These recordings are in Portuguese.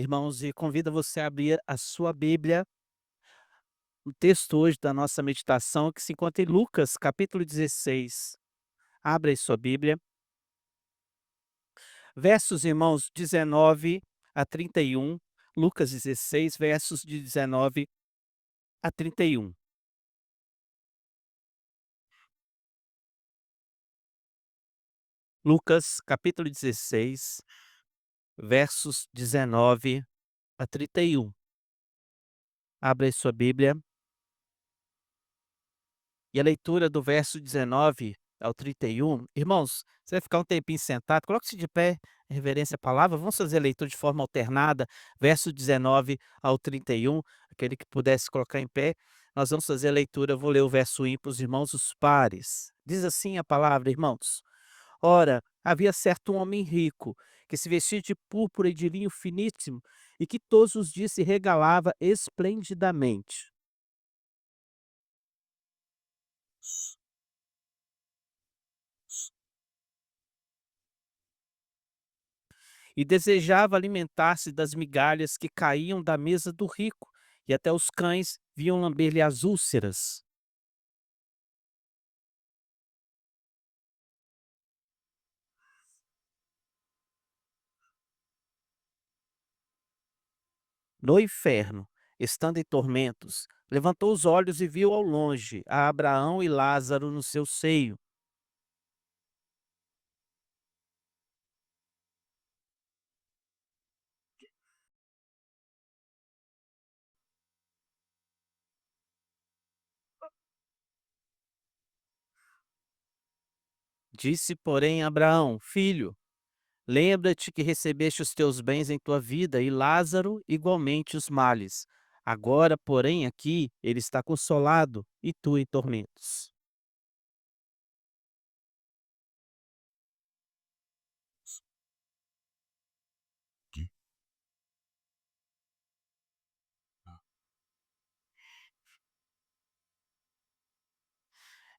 irmãos, e convido você a abrir a sua Bíblia. O texto hoje da nossa meditação que se encontra em Lucas, capítulo 16. Abra aí sua Bíblia. Versos, irmãos, 19 a 31. Lucas 16, versos de 19 a 31. Lucas, capítulo 16, versos 19 a 31. Abra aí sua Bíblia. E a leitura do verso 19 ao 31, irmãos, você vai ficar um tempinho sentado, coloque-se de pé, em reverência à palavra, vamos fazer a leitura de forma alternada, verso 19 ao 31, aquele que pudesse colocar em pé, nós vamos fazer a leitura, eu vou ler o verso ímpar para os irmãos, os pares. Diz assim a palavra, irmãos: Ora, havia certo homem rico, que se vestia de púrpura e de linho finíssimo, e que todos os dias se regalava esplendidamente. E desejava alimentar-se das migalhas que caíam da mesa do rico, e até os cães vinham lamber-lhe as úlceras. No inferno, estando em tormentos, levantou os olhos e viu ao longe a Abraão e Lázaro no seu seio. Disse, porém, Abraão: Filho, lembra-te que recebeste os teus bens em tua vida e Lázaro igualmente os males. Agora, porém, aqui ele está consolado e tu em tormentos.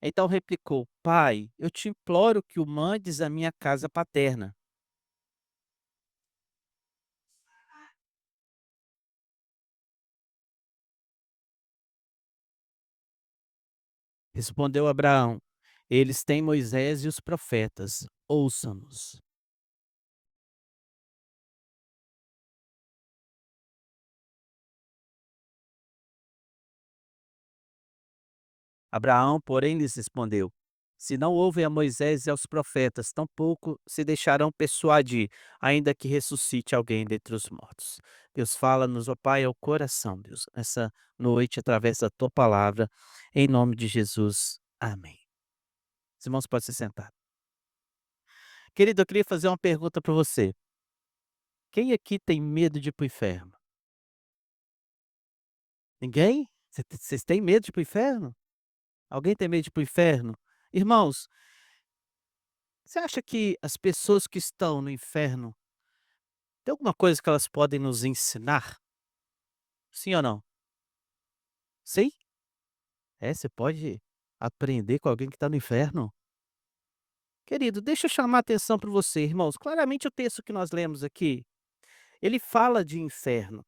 Então replicou: Pai, eu te imploro que o mandes à minha casa paterna. Respondeu Abraão: Eles têm Moisés e os profetas, ouçam-nos. Abraão, porém, lhes respondeu: Se não ouvem a Moisés e aos profetas, tampouco se deixarão persuadir, ainda que ressuscite alguém dentre os mortos. Deus fala-nos, ó Pai, ao coração, Deus, nessa noite, através da tua palavra, em nome de Jesus. Amém. Os irmãos, podem se sentar. Querido, eu queria fazer uma pergunta para você. Quem aqui tem medo de ir para o inferno? Ninguém? Vocês têm medo de ir para o inferno? Alguém tem medo de ir para o inferno? Irmãos, você acha que as pessoas que estão no inferno, tem alguma coisa que elas podem nos ensinar? Sim ou não? Sim? É, você pode aprender com alguém que está no inferno? Querido, deixa eu chamar a atenção para você, irmãos. Claramente o texto que nós lemos aqui, ele fala de inferno.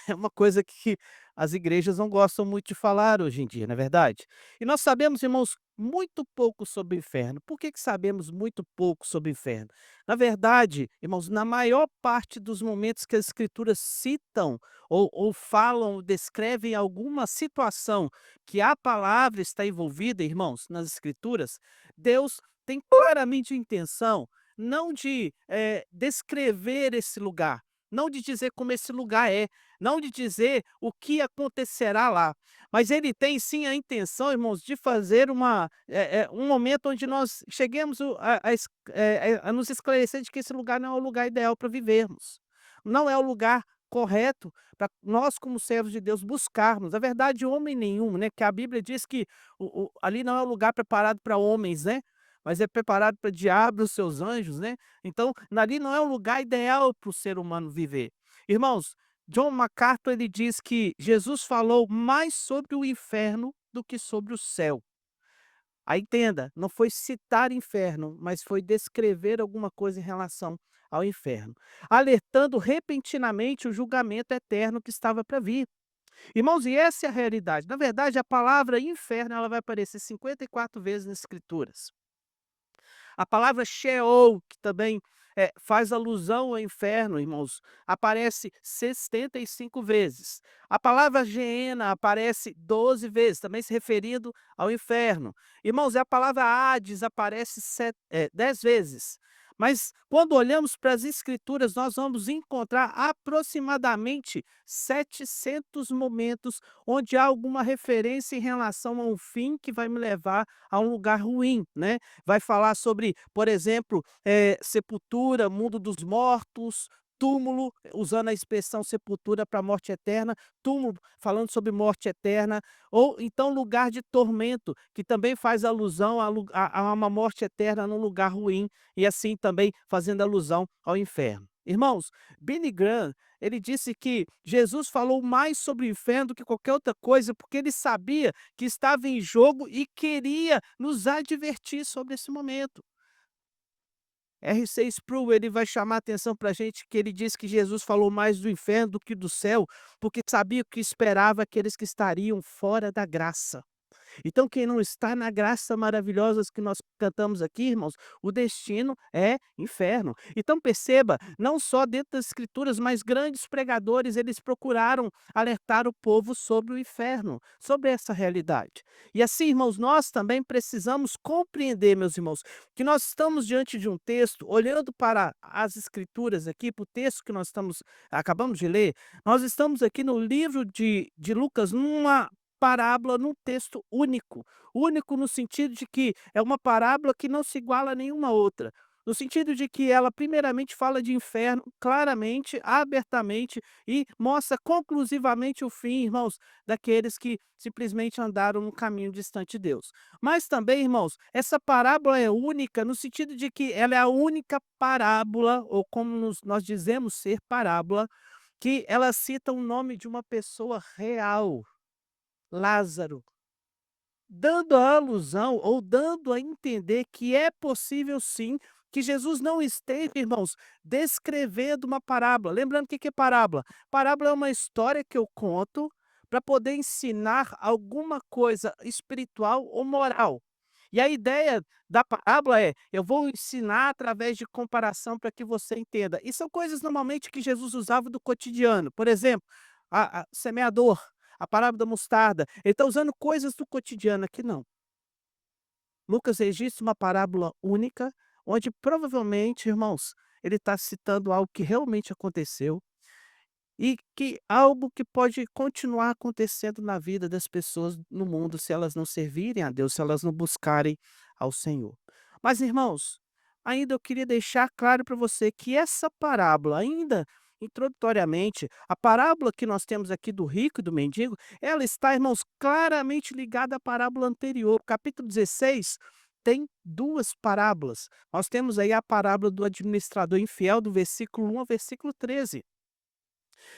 É uma coisa que as igrejas não gostam muito de falar hoje em dia, não é verdade? E nós sabemos, irmãos, muito pouco sobre o inferno. Por que que sabemos muito pouco sobre o inferno? Na verdade, irmãos, na maior parte dos momentos que as escrituras citam ou falam, descrevem alguma situação que a palavra está envolvida, irmãos, nas escrituras, Deus tem claramente a intenção não de descrever esse lugar, não de dizer como esse lugar é, não de dizer o que acontecerá lá, mas ele tem sim a intenção, irmãos, de fazer um momento onde nós cheguemos a nos esclarecer de que esse lugar não é o lugar ideal para vivermos. Não é o lugar correto para nós, como servos de Deus, buscarmos. Na verdade, homem nenhum, né? Que a Bíblia diz que ali não é o lugar preparado para homens, né? Mas é preparado para diabo e os seus anjos, né? Então, ali não é o lugar ideal para o ser humano viver. Irmãos, John MacArthur ele diz que Jesus falou mais sobre o inferno do que sobre o céu. Aí entenda, não foi citar inferno, mas foi descrever alguma coisa em relação ao inferno, alertando repentinamente o julgamento eterno que estava para vir. Irmãos, e essa é a realidade. Na verdade, a palavra inferno ela vai aparecer 54 vezes nas Escrituras. A palavra Sheol, que também, faz alusão ao inferno, irmãos, aparece 65 vezes. A palavra Geena aparece 12 vezes, também se referindo ao inferno. Irmãos, e a palavra Hades aparece 10 vezes. Mas quando olhamos para as escrituras, nós vamos encontrar aproximadamente 700 momentos onde há alguma referência em relação a um fim que vai me levar a um lugar ruim, né? Vai falar sobre, por exemplo, sepultura, mundo dos mortos, túmulo, usando a expressão sepultura para morte eterna, túmulo falando sobre morte eterna, ou então lugar de tormento, que também faz alusão a uma morte eterna num lugar ruim, e assim também fazendo alusão ao inferno. Irmãos, Billy Graham, ele disse que Jesus falou mais sobre o inferno do que qualquer outra coisa, porque ele sabia que estava em jogo e queria nos advertir sobre esse momento. R.C. Sproul, ele vai chamar a atenção para a gente que ele diz que Jesus falou mais do inferno do que do céu, porque sabia o que esperava aqueles que estariam fora da graça. Então, quem não está na graça maravilhosa que nós cantamos aqui, irmãos, o destino é inferno. Então, perceba, não só dentro das Escrituras, mas grandes pregadores, eles procuraram alertar o povo sobre o inferno, sobre essa realidade. E assim, irmãos, nós também precisamos compreender, meus irmãos, que nós estamos diante de um texto, olhando para as Escrituras aqui, para o texto que nós acabamos de ler, nós estamos aqui no livro de Lucas, numa parábola num texto único. Único no sentido de que é uma parábola que não se iguala a nenhuma outra. No sentido de que ela primeiramente fala de inferno claramente, abertamente e mostra conclusivamente o fim, irmãos, daqueles que simplesmente andaram no caminho distante de Deus. Mas também, irmãos, essa parábola é única no sentido de que ela é a única parábola, ou como nós dizemos ser parábola, que ela cita o nome de uma pessoa real. Lázaro, dando a alusão ou dando a entender que é possível sim, que Jesus não esteja, irmãos, descrevendo uma parábola. Lembrando o que que é parábola? Parábola é uma história que eu conto para poder ensinar alguma coisa espiritual ou moral. E a ideia da parábola é: eu vou ensinar através de comparação para que você entenda. E são coisas normalmente que Jesus usava do cotidiano. Por exemplo, a semeador, a parábola da mostarda. Ele está usando coisas do cotidiano, aqui não. Lucas registra uma parábola única, onde provavelmente, irmãos, ele está citando algo que realmente aconteceu e que algo que pode continuar acontecendo na vida das pessoas no mundo se elas não servirem a Deus, se elas não buscarem ao Senhor. Mas, irmãos, ainda eu queria deixar claro para você que essa parábola, ainda introdutoriamente, a parábola que nós temos aqui do rico e do mendigo, ela está, irmãos, claramente ligada à parábola anterior. O capítulo 16 tem duas parábolas. Nós temos aí a parábola do administrador infiel, do versículo 1 ao versículo 13.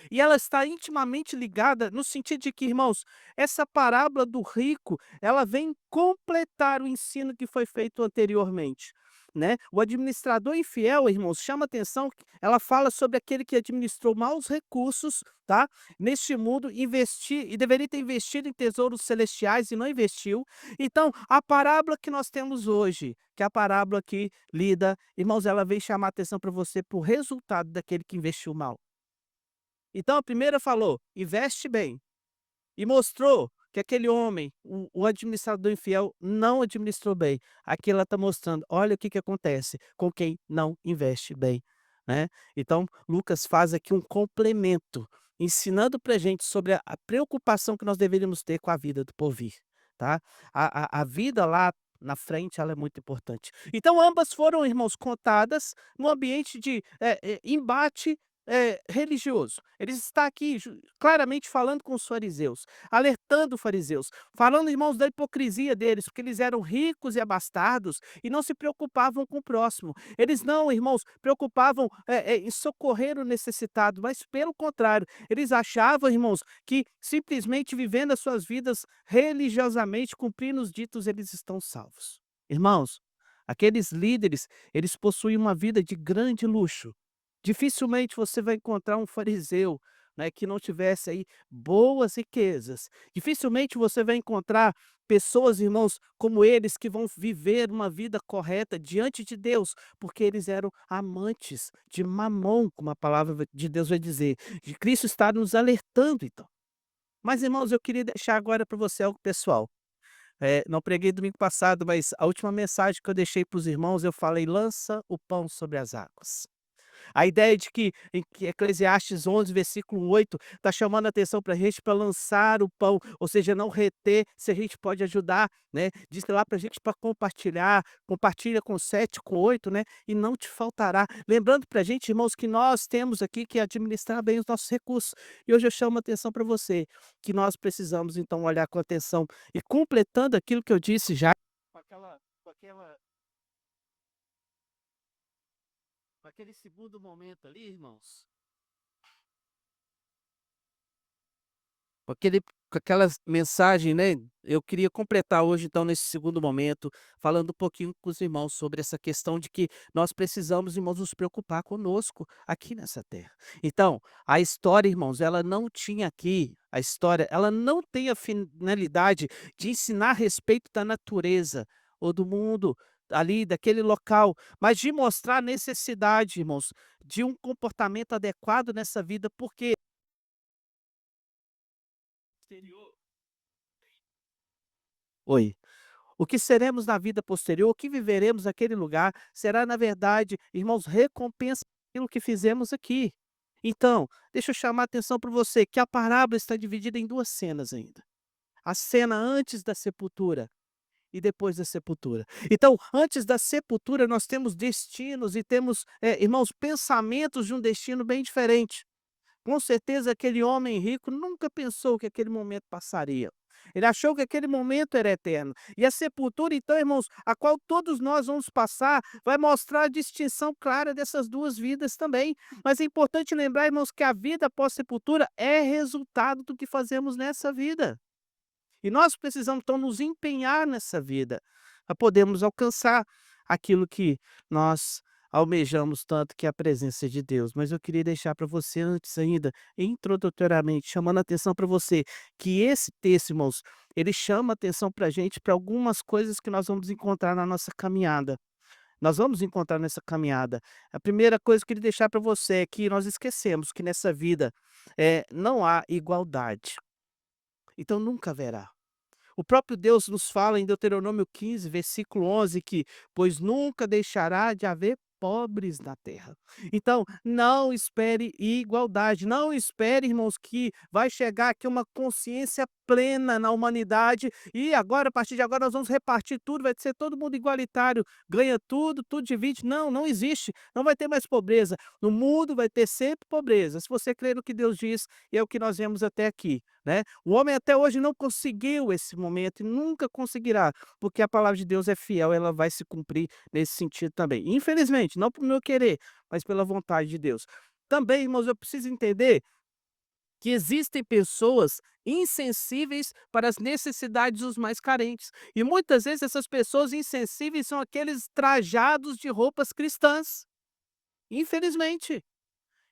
E ela está intimamente ligada no sentido de que, irmãos, essa parábola do rico, ela vem completar o ensino que foi feito anteriormente, né. O administrador infiel, irmãos, chama atenção, ela fala sobre aquele que administrou maus recursos, tá, neste mundo, investir e deveria ter investido em tesouros celestiais e não investiu. Então, a parábola que nós temos hoje, que é a parábola que lida, irmãos, ela vem chamar atenção para você para o resultado daquele que investiu mal. Então a primeira falou: "Investe bem", e mostrou que aquele homem, o administrador infiel, não administrou bem. Aqui ela está mostrando: olha o que que acontece com quem não investe bem, né. Então Lucas faz aqui um complemento, ensinando para gente sobre a preocupação que nós deveríamos ter com a vida do porvir, tá. A vida lá na frente, ela é muito importante. Então ambas foram, irmãos, contadas no ambiente de, embate, religioso. Ele está aqui claramente falando com os fariseus, alertando os fariseus, falando, irmãos, da hipocrisia deles, porque eles eram ricos e abastardos e não se preocupavam com o próximo. Eles não, irmãos, preocupavam, em socorrer o necessitado, mas pelo contrário, eles achavam, irmãos, que simplesmente vivendo as suas vidas religiosamente, cumprindo os ditos, eles estão salvos. Irmãos, aqueles líderes, eles possuíam uma vida de grande luxo. Dificilmente você vai encontrar um fariseu, né, que não tivesse aí boas riquezas. Dificilmente você vai encontrar pessoas, irmãos, como eles que vão viver uma vida correta diante de Deus, porque eles eram amantes de Mamon, como a palavra de Deus vai dizer. De Cristo está nos alertando, então. Mas, irmãos, eu queria deixar agora para você algo pessoal. Não preguei domingo passado, mas a última mensagem que eu deixei para os irmãos, eu falei: "Lança o pão sobre as águas". A ideia de que em que Eclesiastes 11, versículo 8, está chamando a atenção para a gente para lançar o pão, ou seja, não reter, se a gente pode ajudar, né, diz lá para a gente para compartilhar, compartilha com 7, com 8, né, e não te faltará. Lembrando para a gente, irmãos, que nós temos aqui que administrar bem os nossos recursos. E hoje eu chamo a atenção para você, que nós precisamos então olhar com atenção e completando aquilo que eu disse já, com aquele segundo momento ali, irmãos. Com aquelas mensagem, né, eu queria completar hoje, então, nesse segundo momento, falando um pouquinho com os irmãos sobre essa questão de que nós precisamos, irmãos, nos preocupar conosco aqui nessa terra. Então, a história, irmãos, ela não tinha aqui a história, ela não tem a finalidade de ensinar a respeito da natureza ou do mundo ali, daquele local, mas de mostrar a necessidade, irmãos, de um comportamento adequado nessa vida, porque exterior. Oi. O que seremos na vida posterior, o que viveremos naquele lugar, será, na verdade, irmãos, recompensa pelo que fizemos aqui. Então, deixa eu chamar a atenção para você que a parábola está dividida em 2 cenas ainda. A cena antes da sepultura e depois da sepultura. Então, antes da sepultura, nós temos destinos e temos, irmãos, pensamentos de um destino bem diferente. Com certeza aquele homem rico nunca pensou que aquele momento passaria. Ele achou que aquele momento era eterno. E a sepultura, então, irmãos, a qual todos nós vamos passar, vai mostrar a distinção clara dessas duas vidas também. Mas é importante lembrar, irmãos, que a vida após sepultura é resultado do que fazemos nessa vida. E nós precisamos, então, nos empenhar nessa vida, para podermos alcançar aquilo que nós almejamos tanto, que é a presença de Deus. Mas eu queria deixar para você antes ainda, introdutoriamente, chamando a atenção para você, que esse texto, irmãos, ele chama a atenção para a gente para algumas coisas que nós vamos encontrar na nossa caminhada. Nós vamos encontrar nessa caminhada. A primeira coisa que eu queria deixar para você é que nós esquecemos que nessa vida não há igualdade. Então nunca haverá. O próprio Deus nos fala em Deuteronômio 15, versículo 11, que: "Pois nunca deixará de haver pobres na terra". Então, não espere igualdade, não espere, irmãos, que vai chegar aqui uma consciência plena na humanidade e agora, a partir de agora, nós vamos repartir tudo, vai ser todo mundo igualitário, ganha tudo, tudo divide. Não, não existe, não vai ter mais pobreza. No mundo vai ter sempre pobreza, se você crer no que Deus diz, e é o que nós vemos até aqui, né. O homem até hoje não conseguiu esse momento e nunca conseguirá, porque a palavra de Deus é fiel, ela vai se cumprir nesse sentido também. Infelizmente, não por meu querer, mas pela vontade de Deus. Também, irmãos, eu preciso entender que existem pessoas insensíveis para as necessidades dos mais carentes. E muitas vezes essas pessoas insensíveis são aqueles trajados de roupas cristãs. Infelizmente.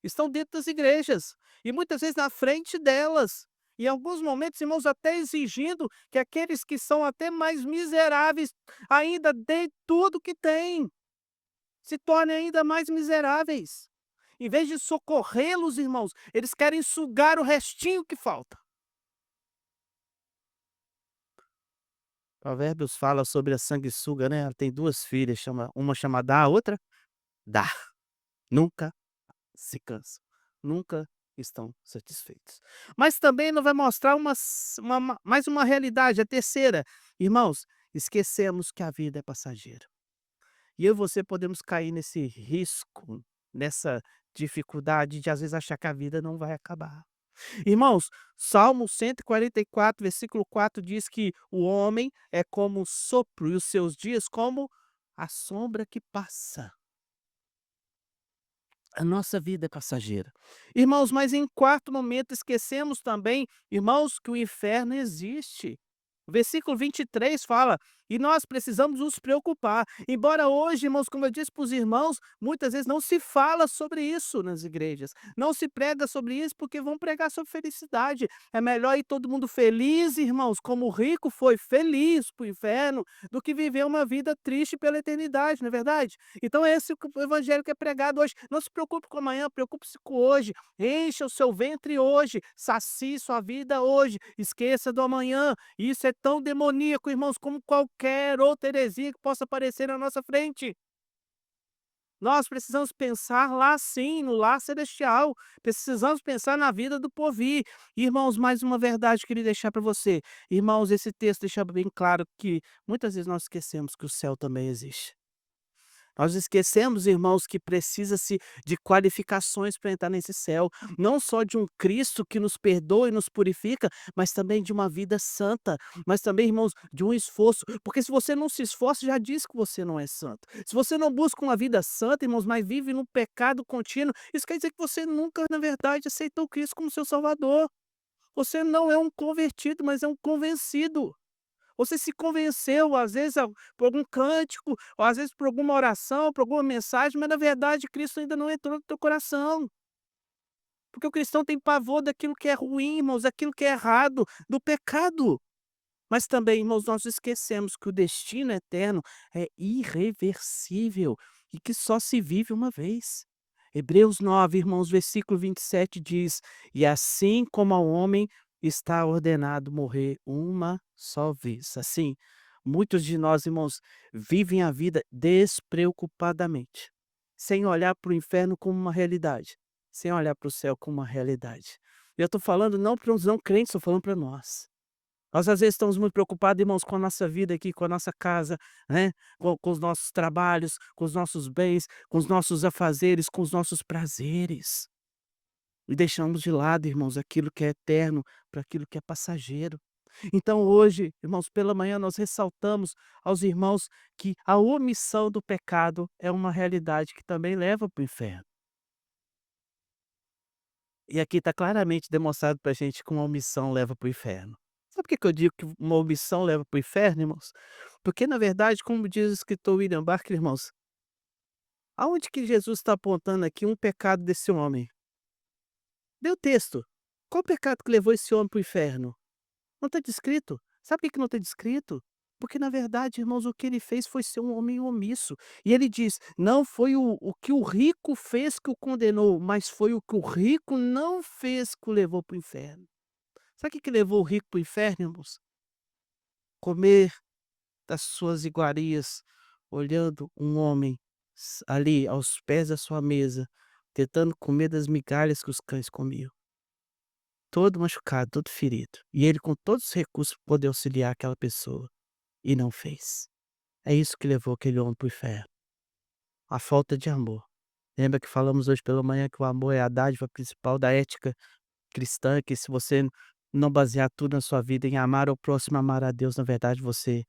Estão dentro das igrejas, e muitas vezes na frente delas. Em alguns momentos, irmãos, até exigindo que aqueles que são até mais miseráveis ainda deem tudo que têm, se tornem ainda mais miseráveis. Em vez de socorrê-los, irmãos, eles querem sugar o restinho que falta. Provérbios fala sobre a sanguessuga, né, ela tem 2 filhas, uma chama Dá, a outra Dá. Nunca se cansam, nunca estão satisfeitos. Mas também não vai mostrar mais uma realidade, a terceira. Irmãos, esquecemos que a vida é passageira. E eu e você podemos cair nesse risco, nessa dificuldade de às vezes achar que a vida não vai acabar. Irmãos, Salmo 144, versículo 4 diz que o homem é como um sopro e os seus dias como a sombra que passa. A nossa vida é passageira. Irmãos, mas em quarto momento esquecemos também, irmãos, que o inferno existe. O versículo 23 fala: "E nós precisamos nos preocupar". Embora hoje, irmãos, como eu disse para os irmãos, muitas vezes não se fala sobre isso nas igrejas, não se prega sobre isso, porque vão pregar sobre felicidade. É melhor ir todo mundo feliz, irmãos, como o rico foi feliz para o inferno, do que viver uma vida triste pela eternidade, não é verdade? Então é esse o evangelho que é pregado hoje. Não se preocupe com amanhã, preocupe-se com hoje. Encha o seu ventre hoje, sacie sua vida hoje, esqueça do amanhã. Isso é tão demoníaco, irmãos, como qualquer outra heresia que possa aparecer na nossa frente. Nós precisamos pensar lá sim, no lar celestial. Precisamos pensar na vida do porvir. Irmãos, mais uma verdade que eu queria deixar para você. Irmãos, esse texto deixa bem claro que muitas vezes nós esquecemos que o céu também existe. Nós esquecemos, irmãos, que precisa-se de qualificações para entrar nesse céu, não só de um Cristo que nos perdoa e nos purifica, mas também de uma vida santa, mas também, irmãos, de um esforço, porque se você não se esforça, já diz que você não é santo. Se você não busca uma vida santa, irmãos, mas vive no pecado contínuo, isso quer dizer que você nunca, na verdade, aceitou Cristo como seu Salvador. Você não é um convertido, mas é um convencido. Você se convenceu, às vezes, por algum cântico, ou às vezes por alguma oração, por alguma mensagem, mas na verdade Cristo ainda não entrou no teu coração. Porque o cristão tem pavor daquilo que é ruim, irmãos, daquilo que é errado, do pecado. Mas também, irmãos, nós esquecemos que o destino eterno é irreversível e que só se vive uma vez. Hebreus 9, irmãos, versículo 27 diz: "E assim como ao homem está ordenado morrer uma só vez". Assim, muitos de nós, irmãos, vivem a vida despreocupadamente, sem olhar para o inferno como uma realidade, sem olhar para o céu como uma realidade. Eu estou falando não para os não crentes, estou falando para nós. Nós às vezes estamos muito preocupados, irmãos, com a nossa vida aqui, com a nossa casa, né, com os nossos trabalhos, com os nossos bens, com os nossos afazeres, com os nossos prazeres. E deixamos de lado, irmãos, aquilo que é eterno para aquilo que é passageiro. Então hoje, irmãos, pela manhã nós ressaltamos aos irmãos que a omissão do pecado é uma realidade que também leva para o inferno. E aqui está claramente demonstrado para a gente que uma omissão leva para o inferno. Sabe por que que eu digo que uma omissão leva para o inferno, irmãos? Porque, na verdade, como diz o escritor William Barclay, irmãos, aonde que Jesus está apontando aqui um pecado desse homem? Dê o texto. Qual o pecado que levou esse homem para o inferno? Não está descrito. Sabe por que que não está descrito? Porque, na verdade, irmãos, o que ele fez foi ser um homem omisso. E ele diz: não foi o que o rico fez que o condenou, mas foi o que o rico não fez que o levou para o inferno. Sabe o que que levou o rico para o inferno, irmãos? Comer das suas iguarias, olhando um homem ali aos pés da sua mesa, tentando comer das migalhas que os cães comiam. Todo machucado, todo ferido. E ele com todos os recursos para poder auxiliar aquela pessoa, e não fez. É isso que levou aquele homem para o inferno, a falta de amor. Lembra que falamos hoje pela manhã que o amor é a dádiva principal da ética cristã, que se você não basear tudo na sua vida em amar ao próximo, amar a Deus, na verdade você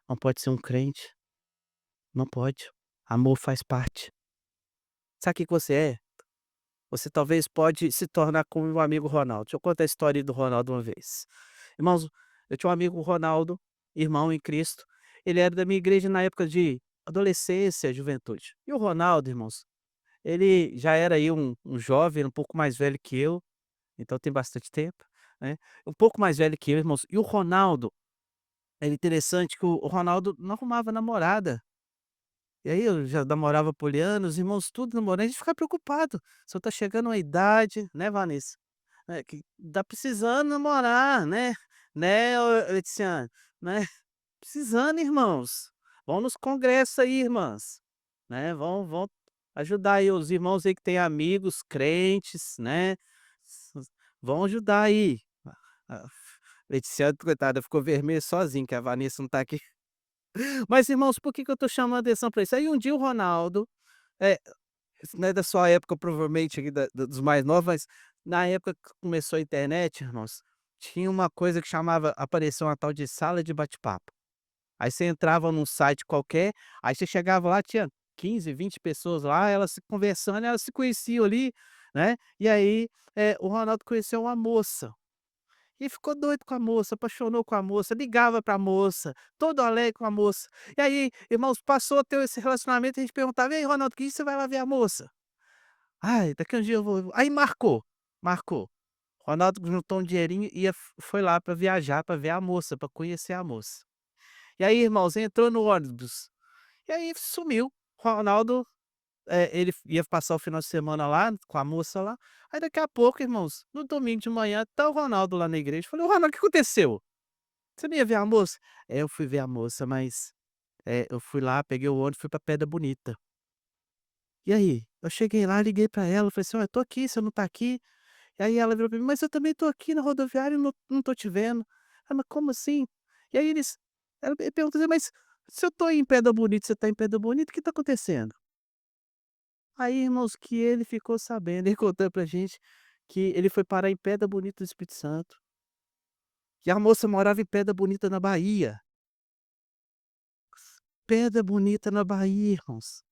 não pode ser um crente, não pode. Amor faz parte. Sabe o que que você é? Você talvez pode se tornar como o amigo Ronaldo. Deixa eu contar a história do Ronaldo uma vez. Irmãos, eu tinha um amigo Ronaldo, irmão em Cristo, ele era da minha igreja na época de adolescência, juventude. E o Ronaldo, irmãos, ele já era aí um jovem, um pouco mais velho que eu, então tem bastante tempo, né, um pouco mais velho que eu, irmãos. E o Ronaldo, era interessante que o Ronaldo não arrumava namorada. E aí eu já namorava por anos, irmãos tudo namorando, a gente fica preocupado, só tá chegando uma idade, né, Vanessa, que tá precisando namorar, né, ô Leticiane, né, precisando, irmãos. Vão nos congressos aí, irmãs, né, vão ajudar aí os irmãos aí que têm amigos crentes, né, s vão ajudar aí. A Leticiane, coitada, ficou vermelha sozinha, que a Vanessa não tá aqui. Mas irmãos, por que que eu tô chamando atenção para isso? Aí um dia o Ronaldo, eh, não é da sua época provavelmente aqui dos mais novos, mas na época que começou a internet, irmãos, tinha uma coisa que chamava apareceu uma tal de sala de bate-papo. Aí você entrava num site qualquer, aí você chegava lá, tinha 15, 20 pessoas lá, elas se conversando, elas se conheciam ali, né, e aí, o Ronaldo conheceu uma moça. E ficou doido com a moça, apaixonou com a moça, ligava pra moça, todo alegre com a moça. E aí, irmãos, passou a ter esse relacionamento, a gente perguntava: "E aí, Ronaldo, que dia você vai lá ver a moça?" "Ai, daqui a um dia eu vou." Aí marcou, marcou. Ronaldo juntou um dinheirinho e foi lá pra viajar, pra ver a moça, pra conhecer a moça. E aí, irmãos, entrou no ônibus, e aí sumiu. Ronaldo, ele ia passar o final de semana lá com a moça lá, aí daqui a pouco, irmãos, no domingo de manhã, tá o Ronaldo lá na igreja. Falei: "Ô Ronaldo, o que aconteceu? Você não ia ver a moça?" "É, eu fui ver a moça, mas, eu fui lá, peguei o ônibus, fui pra Pedra Bonita." "E aí?" Eu cheguei lá, liguei pra ela, falei assim: "Olha, eu tô aqui, você não tá aqui?" E aí ela virou pra mim: "Mas eu também tô aqui na rodoviária e não tô te vendo." "Ah, mas como assim?" E aí ela me perguntou assim: "Mas se eu tô em Pedra Bonita, você tá em Pedra Bonita, o que tá acontecendo?" Aí, irmãos, que ele ficou sabendo, ele contou pra gente que ele foi parar em Pedra Bonita do Espírito Santo, que a moça morava em Pedra Bonita na Bahia. Pedra Bonita na Bahia, irmãos.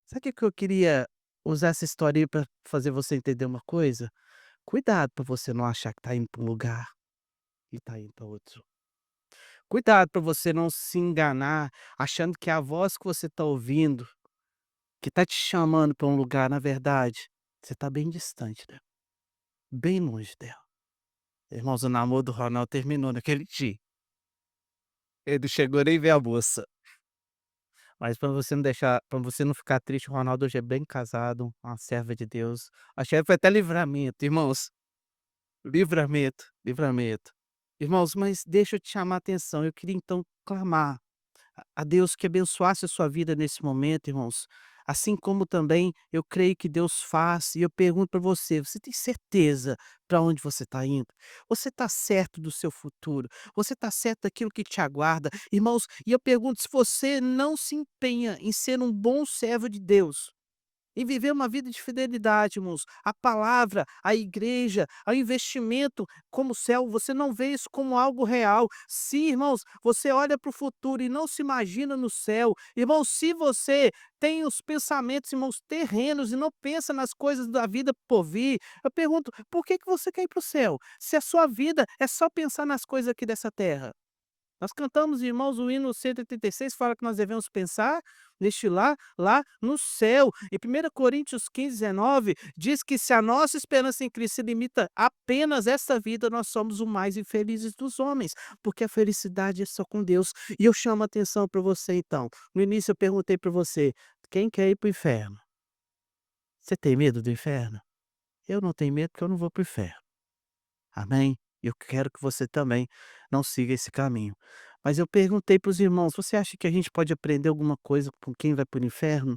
Sabe o que que eu queria usar essa história aí pra fazer você entender uma coisa? Cuidado pra você não achar que tá indo pra um lugar e tá indo pra outro. Cuidado para você não se enganar, achando que a voz que você está ouvindo, que está te chamando para um lugar, na verdade, você está bem distante dela, bem longe dela. Irmãos, o namoro do Ronaldo terminou naquele dia. Ele não chegou nem ver a moça. Mas para você não ficar triste, o Ronaldo hoje é bem casado, uma serva de Deus. Acho que foi até livramento, irmãos. Livramento, livramento. Irmãos, mas deixa eu te chamar a atenção, eu queria então clamar a Deus que abençoasse a sua vida nesse momento, irmãos. Assim como também eu creio que Deus faz, e eu pergunto para você: você tem certeza para onde você está indo? Você está certo do seu futuro? Você está certo daquilo que te aguarda? Irmãos, e eu pergunto: se você não se empenha em ser um bom servo de Deus, e viver uma vida de fidelidade, irmãos. A palavra, a igreja, o investimento como céu, você não vê isso como algo real. Se, irmãos, você olha para o futuro e não se imagina no céu, irmãos, se você tem os pensamentos, irmãos, terrenos e não pensa nas coisas da vida por vir, eu pergunto, por que que você quer ir para o céu? Se a sua vida é só pensar nas coisas aqui dessa terra. Nós cantamos, irmãos, o hino 136 fala que nós devemos pensar neste lá no céu. E 1 Coríntios 15:19 diz que se a nossa esperança em Cristo se limita apenas a esta vida, nós somos os mais infelizes dos homens, porque a felicidade é só com Deus. E eu chamo a atenção para você então. No início eu perguntei para você: quem quer ir para o inferno? Você tem medo do inferno? Eu não tenho medo porque eu não vou para o inferno. Amém? Eu quero que você também não siga esse caminho. Mas eu perguntei para os irmãos: "Você acha que a gente pode aprender alguma coisa com quem vai para o inferno?"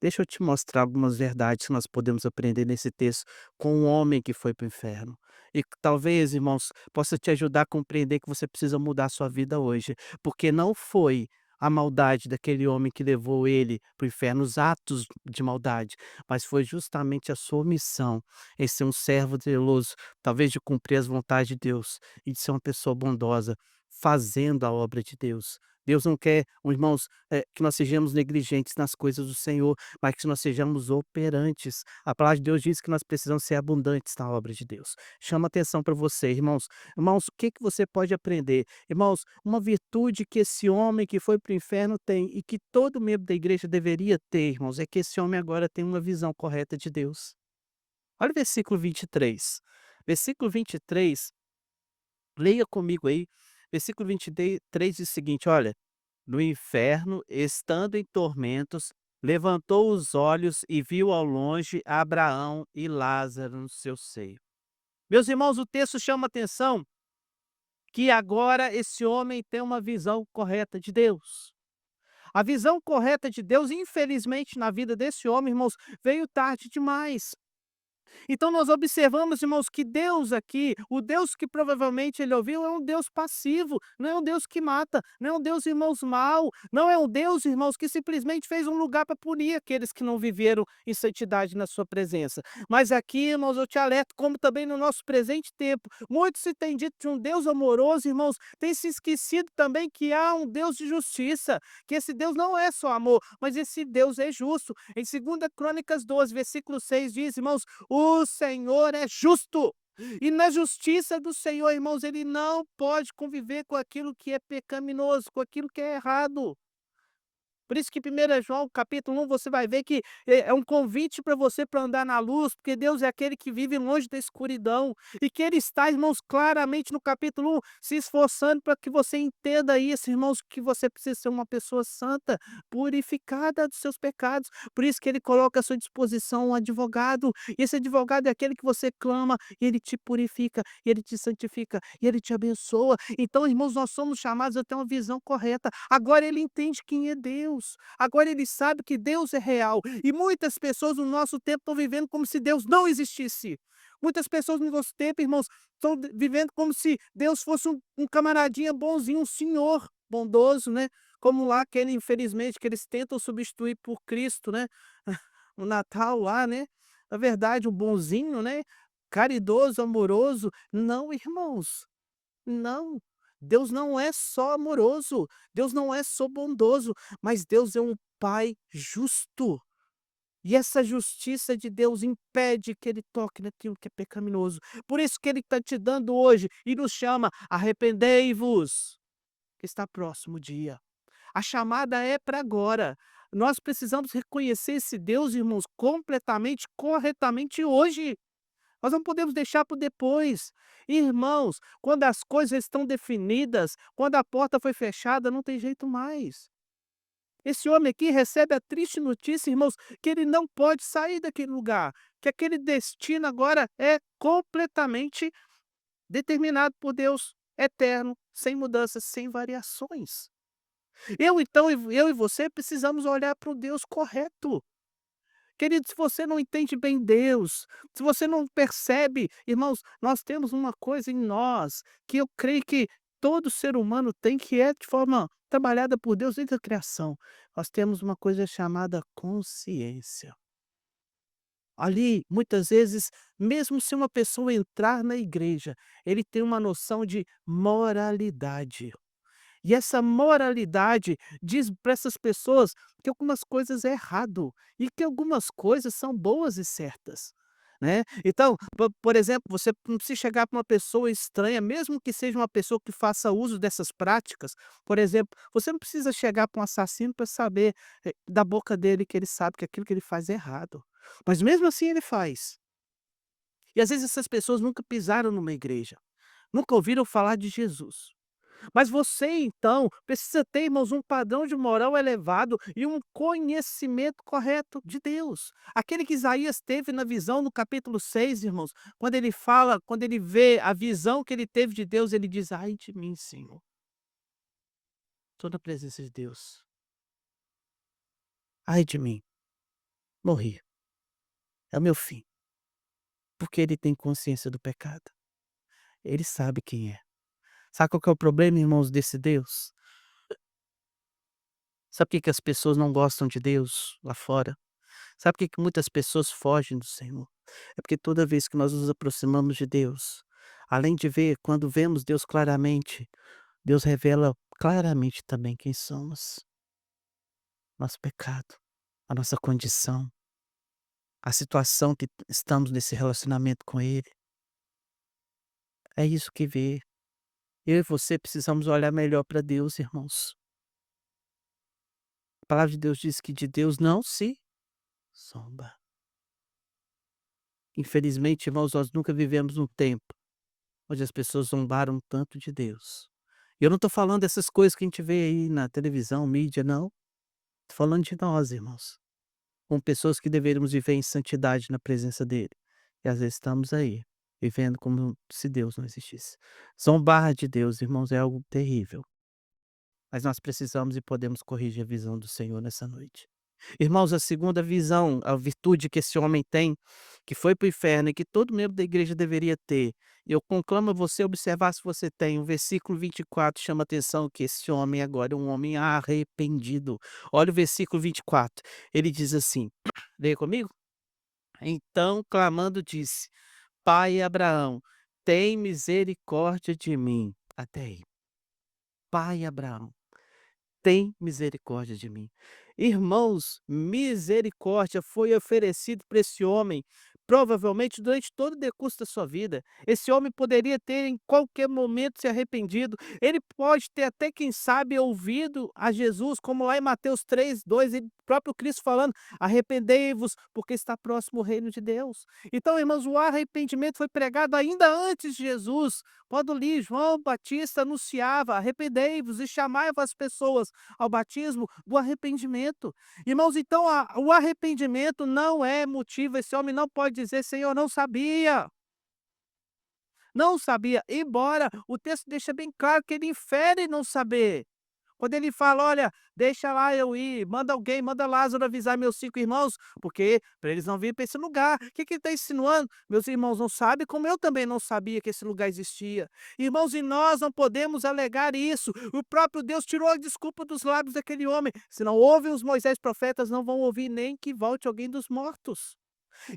Deixa eu te mostrar algumas verdades que nós podemos aprender nesse texto com um homem que foi para o inferno. E que talvez, irmãos, possa te ajudar a compreender que você precisa mudar a sua vida hoje, porque não foi a maldade daquele homem que levou ele para o inferno, os atos de maldade, mas foi justamente a sua omissão em ser um servo zeloso, talvez de cumprir as vontades de Deus e de ser uma pessoa bondosa, fazendo a obra de Deus. Deus não quer, irmãos, que nós sejamos negligentes nas coisas do Senhor, mas que nós sejamos operantes. A palavra de Deus diz que nós precisamos ser abundantes na obra de Deus. Chama atenção para você, irmãos. Irmãos, o que que você pode aprender? Irmãos, uma virtude que esse homem que foi para o inferno tem e que todo membro da igreja deveria ter, irmãos, é que esse homem agora tem uma visão correta de Deus. Olha o versículo 23. Versículo 23, leia comigo aí. Versículo 23 diz o seguinte: olha, no inferno, estando em tormentos, levantou os olhos e viu ao longe Abraão e Lázaro no seu seio. Meus irmãos, o texto chama atenção que agora esse homem tem uma visão correta de Deus. A visão correta de Deus, infelizmente, na vida desse homem, irmãos, veio tarde demais. Então nós observamos, irmãos, que Deus aqui, o Deus que provavelmente ele ouviu, é um Deus passivo, não é um Deus que mata, não é um Deus, irmãos, mau, não é um Deus, irmãos, que simplesmente fez um lugar para punir aqueles que não viveram em santidade na sua presença. Mas aqui, irmãos, eu te alerto, como também no nosso presente tempo, muito se tem dito de um Deus amoroso, irmãos, tem se esquecido também que há um Deus de justiça, que esse Deus não é só amor, mas esse Deus é justo. Em 2 Crônicas 12, versículo 6 diz, irmãos, o Senhor é justo. E na justiça do Senhor, irmãos, ele não pode conviver com aquilo que é pecaminoso, com aquilo que é errado. Por isso que 1 João capítulo 1 você vai ver que é um convite para você para andar na luz, porque Deus é aquele que vive longe da escuridão, e que ele está, irmãos, claramente no capítulo 1, se esforçando para que você entenda isso, irmãos, que você precisa ser uma pessoa santa, purificada dos seus pecados. Por isso que ele coloca à sua disposição um advogado, e esse advogado é aquele que você clama, e ele te purifica, e ele te santifica, e ele te abençoa. Então, irmãos, nós somos chamados a ter uma visão correta. Agora ele entende quem é Deus. Agora ele sabe que Deus é real. E muitas pessoas no nosso tempo estão vivendo como se Deus não existisse. Muitas pessoas no nosso tempo, irmãos, estão vivendo como se Deus fosse um camaradinha bonzinho, um senhor bondoso, né? Como lá aquele, infelizmente, que eles tentam substituir por Cristo, né? O Natal lá, né? Na verdade, o bonzinho, né? Caridoso, amoroso. Não, irmãos. Não, Deus não é só amoroso, Deus não é só bondoso, mas Deus é um pai justo. E essa justiça de Deus impede que ele toque naquilo que é pecaminoso. Por isso que ele está te dando hoje e nos chama: arrependei-vos, que está próximo o dia. A chamada é para agora. Nós precisamos reconhecer esse Deus, irmãos, completamente, corretamente hoje. Nós não podemos deixar para depois. Irmãos, quando as coisas estão definidas, quando a porta foi fechada, não tem jeito mais. Esse homem aqui recebe a triste notícia, irmãos, que ele não pode sair daquele lugar, que aquele destino agora é completamente determinado por Deus, eterno, sem mudanças, sem variações. Eu e você precisamos olhar para o Deus correto. Querido, se você não entende bem Deus, se você não percebe, irmãos, nós temos uma coisa em nós que eu creio que todo ser humano tem, que é de forma trabalhada por Deus desde a criação. Nós temos uma coisa chamada consciência. Ali, muitas vezes, mesmo se uma pessoa entrar na igreja, ele tem uma noção de moralidade. E essa moralidade diz para essas pessoas que algumas coisas é errado e que algumas coisas são boas e certas, né. Então, por exemplo, você não precisa chegar para uma pessoa estranha, mesmo que seja uma pessoa que faça uso dessas práticas, por exemplo, você não precisa chegar para um assassino para saber, da boca dele, que ele sabe que aquilo que ele faz é errado, mas mesmo assim ele faz. E às vezes essas pessoas nunca pisaram numa igreja, nunca ouviram falar de Jesus. Mas você então precisa ter, irmãos, um padrão de moral elevado e um conhecimento correto de Deus. Aquele que Isaías teve na visão no capítulo 6, irmãos, quando ele vê a visão que ele teve de Deus, ele diz: "Ai de mim, Senhor, estou na presença de Deus. Ai de mim, morri, é o meu fim", porque ele tem consciência do pecado. Ele sabe quem é. Sabe qual que é o problema, irmãos, desse Deus? Sabe por que que as pessoas não gostam de Deus lá fora? Sabe por que que muitas pessoas fogem do Senhor? É porque toda vez que nós nos aproximamos de Deus, além de ver, quando vemos Deus claramente, Deus revela claramente também quem somos, nosso pecado, a nossa condição, a situação que estamos nesse relacionamento com Ele. É isso que vê. Eu e você precisamos olhar melhor para Deus, irmãos. A palavra de Deus diz que de Deus não se zomba. Infelizmente, irmãos, nós nunca vivemos um tempo onde as pessoas zombaram tanto de Deus. E eu não estou falando dessas coisas que a gente vê aí na televisão, mídia, não. Estou falando de nós, irmãos, como pessoas que deveríamos viver em santidade na presença dele. E às vezes estamos aí, vivendo como se Deus não existisse. Zombar de Deus, irmãos, é algo terrível. Mas nós precisamos e podemos corrigir a visão do Senhor nessa noite. Irmãos, a segunda visão, a virtude que esse homem tem, que foi para o inferno e que todo membro da igreja deveria ter. Eu conclamo a você observar se você tem. O versículo 24 chama atenção que esse homem agora é um homem arrependido. Olha o versículo 24. Ele diz assim: leia comigo? Então, clamando, disse: Pai Abraão, tem misericórdia de mim. Até aí. Pai Abraão, tem misericórdia de mim. Irmãos, misericórdia foi oferecido para esse homem provavelmente durante todo o decurso da sua vida. Esse homem poderia ter em qualquer momento se arrependido. Ele pode ter até, quem sabe, ouvido a Jesus, como lá em Mateus 3:2, ele próprio Cristo falando: "Arrependei-vos, porque está próximo o reino de Deus". Então, irmãos, o arrependimento foi pregado ainda antes de Jesus. Quando ali João Batista anunciava: "Arrependei-vos e chamai as pessoas ao batismo do arrependimento". Irmãos, então o arrependimento não é motivo, esse homem não pode dizer: "Senhor, não sabia". Não sabia, embora o texto deixa bem claro que ele infere não saber. Quando ele fala: "Olha, deixa lá eu ir, manda alguém, manda Lázaro avisar meus 5 irmãos, porque para eles não virem para esse lugar". O que que ele está insinuando? Meus irmãos não sabem, como eu também não sabia que esse lugar existia. Irmãos, e nós não podemos alegar isso. O próprio Deus tirou a desculpa dos lábios daquele homem. Se não ouvem os Moisés profetas, não vão ouvir nem que volte alguém dos mortos.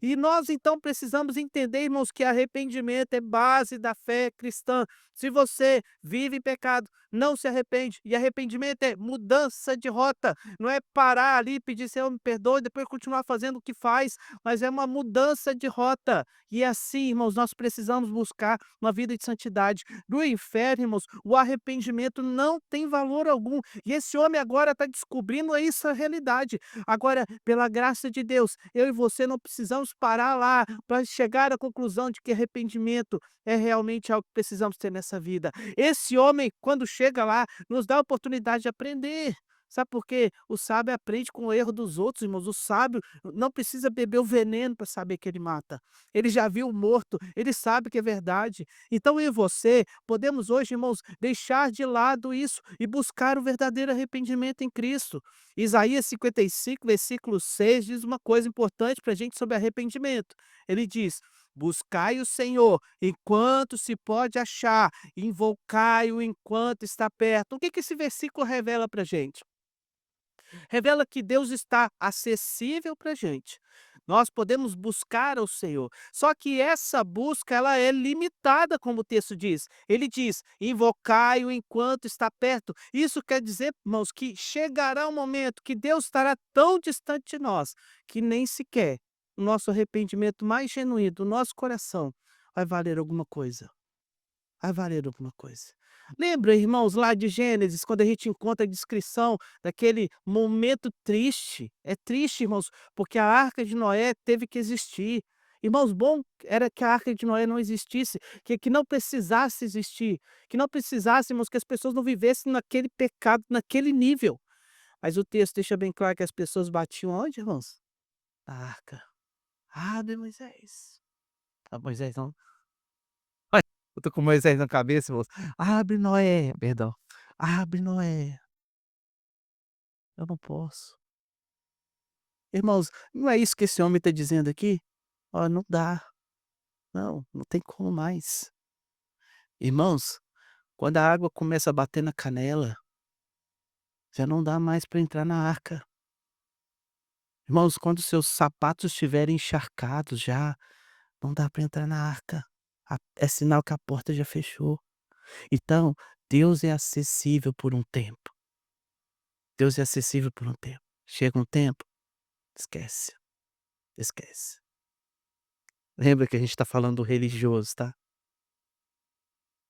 E nós então precisamos entender, irmãos, que arrependimento é base da fé cristã. Se você vive em pecado, não se arrepende. E arrependimento é mudança de rota. Não é parar ali e pedir: "Senhor, me perdoe", e depois continuar fazendo o que faz, mas é uma mudança de rota. E assim, irmãos, nós precisamos buscar uma vida de santidade. No inferno, irmãos, o arrependimento não tem valor algum. E esse homem agora está descobrindo essa realidade. Agora, pela graça de Deus, eu e você não precisamos parar lá para chegar à conclusão de que arrependimento é realmente algo que precisamos ter nessa vida. Esse homem, quando chega lá, nos dá a oportunidade de aprender. Sabe por quê? O sábio aprende com o erro dos outros, irmãos. O sábio não precisa beber o veneno para saber que ele mata. Ele já viu o morto, ele sabe que é verdade. Então eu e você podemos hoje, irmãos, deixar de lado isso e buscar o verdadeiro arrependimento em Cristo. Isaías 55, versículo 6 diz uma coisa importante para a gente sobre arrependimento. Ele diz: "Buscai o Senhor enquanto se pode achar, invocai-o enquanto está perto". O que que esse versículo revela para a gente? Revela que Deus está acessível para a gente. Nós podemos buscar ao Senhor, só que essa busca ela é limitada, como o texto diz. Ele diz: "Invocai-o enquanto está perto". Isso quer dizer, irmãos, que chegará um momento que Deus estará tão distante de nós, que nem sequer o nosso arrependimento mais genuíno do nosso coração vai valer alguma coisa. Vai valer alguma coisa. Lembra, irmãos, lá de Gênesis, quando a gente encontra a descrição daquele momento triste. É triste, irmãos, porque a arca de Noé teve que existir. Irmãos, bom era que a arca de Noé não existisse, que não precisasse existir, que não precisássemos, que as pessoas não vivessem naquele pecado, naquele nível. Mas o texto deixa bem claro que as pessoas batiam aonde, irmãos? Na arca. Abre, Moisés. Ah, Moisés não. Eu tô com Moisés na cabeça, moço. "Abre, Noé", perdão. "Abre, Noé". Eu não posso. Irmãos, não é isso que esse homem está dizendo aqui? Ó, não dá. Não, não tem como mais. Irmãos, quando a água começa a bater na canela, já não dá mais para entrar na arca. Irmãos, quando seus sapatos estiverem encharcados já, não dá para entrar na arca. É sinal que a porta já fechou. Então, Deus é acessível por um tempo. Deus é acessível por um tempo. Chega um tempo, esquece, esquece. Lembra que a gente está falando do religioso, tá?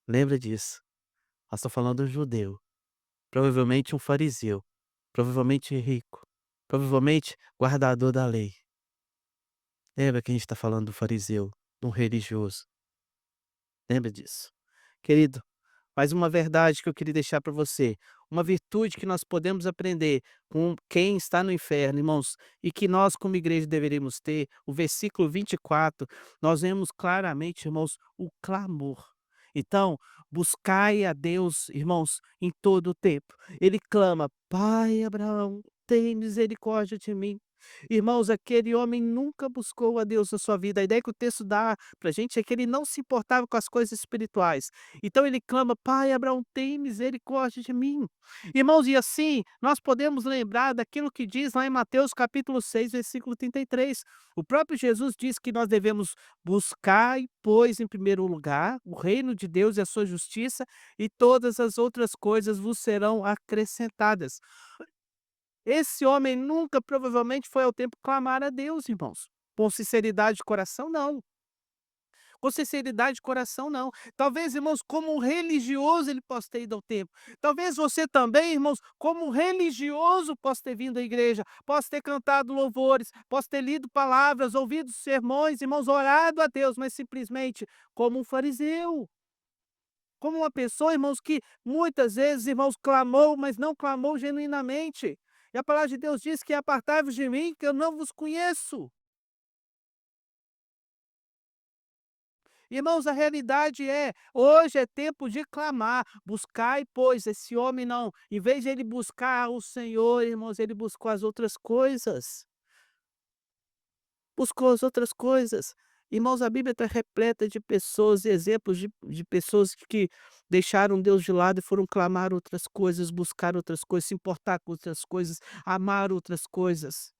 Lembra disso. Nós estamos falando do judeu, provavelmente um fariseu, provavelmente rico, provavelmente guardador da lei. Lembra que a gente está falando do fariseu, de um religioso. Lembra disso. Querido, mais uma verdade que eu queria deixar para você, uma virtude que nós podemos aprender com quem está no inferno, irmãos, e que nós como igreja deveríamos ter, o versículo 24, nós vemos claramente, irmãos, o clamor. Então, buscai a Deus, irmãos, em todo o tempo. Ele clama: "Pai Abraão, tem misericórdia de mim". Irmãos, aquele homem nunca buscou a Deus na sua vida. A ideia que o texto dá para a gente é que ele não se importava com as coisas espirituais. Então ele clama: "Pai Abraão, tem misericórdia de mim". Irmãos, e assim nós podemos lembrar daquilo que diz lá em Mateus capítulo 6, versículo 33. O próprio Jesus diz que nós devemos buscar, pois, em primeiro lugar, o reino de Deus e a sua justiça, e todas as outras coisas vos serão acrescentadas. Esse homem nunca provavelmente foi ao templo clamar a Deus, irmãos. Com sinceridade de coração, não. Com sinceridade de coração, não. Talvez, irmãos, como um religioso ele possa ter ido ao templo. Talvez você também, irmãos, como um religioso possa ter vindo à igreja, possa ter cantado louvores, possa ter lido palavras, ouvido sermões, irmãos, orado a Deus, mas simplesmente como um fariseu. Como uma pessoa, irmãos, que muitas vezes, irmãos, clamou, mas não clamou genuinamente. E a palavra de Deus diz que apartai-vos de mim, que eu não vos conheço. Irmãos, a realidade é, hoje é tempo de clamar, buscai, pois, esse homem não, em vez de ele buscar o Senhor, irmãos, ele buscou as outras coisas, buscou as outras coisas. Irmãos, a Bíblia está repleta de pessoas, exemplos de pessoas que deixaram Deus de lado e foram clamar outras coisas, buscar outras coisas, se importar com outras coisas, amar outras coisas.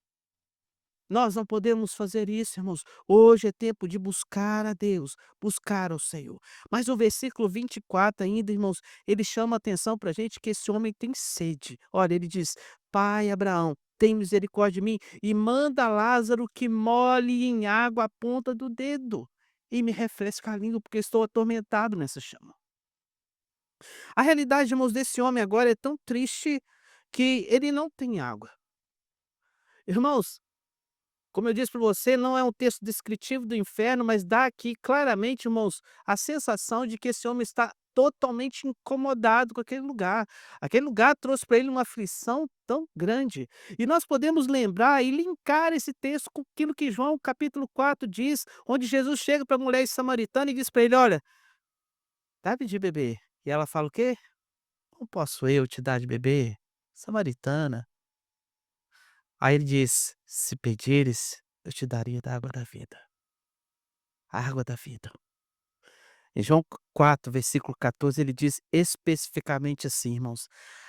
Nós não podemos fazer isso, irmãos. Hoje é tempo de buscar a Deus, buscar ao Senhor. Mas o versículo 24 ainda, irmãos, ele chama a atenção para a gente que esse homem tem sede. Olha, ele diz: Pai Abraão, tem misericórdia de mim e manda Lázaro que molhe em água a ponta do dedo e me refresque a língua, porque estou atormentado nessa chama. A realidade, irmãos, desse homem agora é tão triste que ele não tem água. Irmãos, como eu disse para você, não é um texto descritivo do inferno, mas dá aqui claramente, irmãos, a sensação de que esse homem está totalmente incomodado com aquele lugar. Aquele lugar trouxe para ele uma aflição tão grande. E nós podemos lembrar e linkar esse texto com aquilo que João capítulo 4 diz, onde Jesus chega para a mulher samaritana e diz para ele: Olha, dá-me de beber. E ela fala o quê? Como posso eu te dar de beber? Samaritana. Aí ele diz: Se pedires, eu te daria da água da vida. A água da vida. Em João 4, versículo 14, ele diz especificamente assim, irmãos: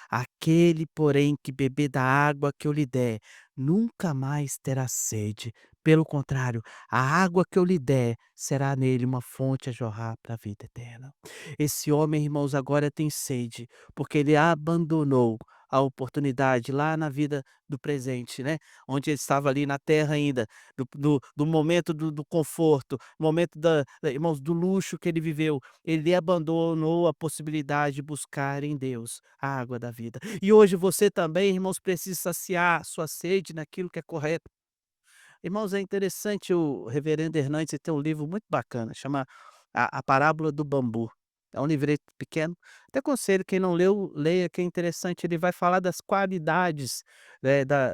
Aquele, porém, que beber da água que eu lhe der, nunca mais terá sede. Pelo contrário, a água que eu lhe der será nele uma fonte a jorrar para a vida eterna. Esse homem, irmãos, agora tem sede, porque ele abandonou a oportunidade lá na vida do presente, né? Onde ele estava ali na terra ainda, do momento do conforto, momento irmãos, do luxo que ele viveu, ele abandonou a possibilidade de buscar em Deus a água da vida. E hoje você também, irmãos, precisa saciar sua sede naquilo que é correto. Irmãos, é interessante, o reverendo Hernandes tem um livro muito bacana, chama A Parábola do Bambu. É um livreto pequeno, até aconselho quem não leu, leia, que é interessante, ele vai falar das qualidades,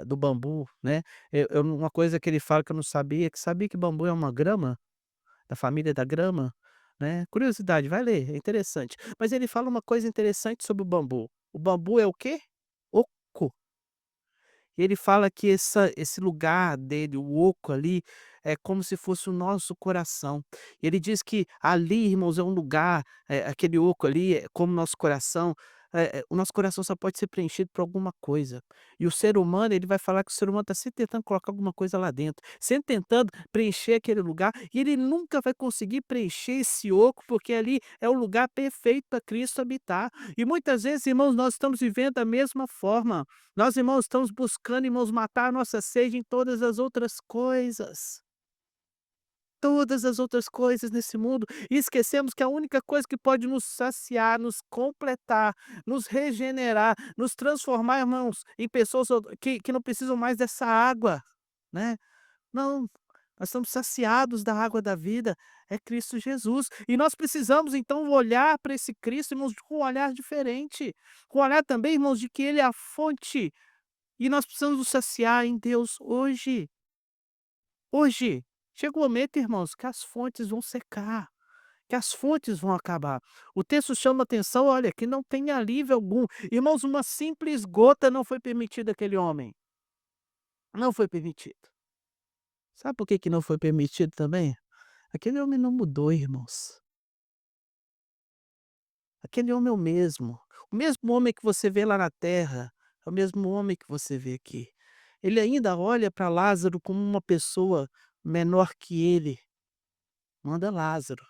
do bambu, né. Uma coisa que ele fala que eu não sabia, que sabia que bambu é uma grama? Da família da grama, né. Curiosidade, vai ler, é interessante. Mas ele fala uma coisa interessante sobre o bambu é o quê? Oco. E ele fala que esse lugar dele, o oco ali, é como se fosse o nosso coração. Ele diz que ali, irmãos, é um lugar, aquele oco ali é como nosso coração, o nosso coração só pode ser preenchido por alguma coisa. E o ser humano, ele vai falar que o ser humano está sempre tentando colocar alguma coisa lá dentro, sempre tentando preencher aquele lugar, e ele nunca vai conseguir preencher esse oco, porque ali é o lugar perfeito para Cristo habitar. E muitas vezes, irmãos, nós estamos vivendo da mesma forma. Nós, irmãos, estamos buscando, irmãos, matar a nossa sede em todas as outras coisas. Todas as outras coisas nesse mundo, e esquecemos que a única coisa que pode nos saciar, nos completar, nos regenerar, nos transformar, irmãos, em pessoas que não precisam mais dessa água, né. Não, nós estamos saciados da água da vida, é Cristo Jesus. E nós precisamos então olhar para esse Cristo, irmãos, com um olhar diferente, com um olhar também, irmãos, de que ele é a fonte. E nós precisamos nos saciar em Deus hoje. Hoje. Chega o momento, irmãos, que as fontes vão secar, que as fontes vão acabar. O texto chama atenção, olha, que não tem alívio algum. Irmãos, uma simples gota não foi permitida àquele homem. Não foi permitido. Sabe por que que não foi permitido também? Aquele homem não mudou, irmãos. Aquele homem é o mesmo. O mesmo homem que você vê lá na terra, é o mesmo homem que você vê aqui. Ele ainda olha para Lázaro como uma pessoa menor que ele. Manda Lázaro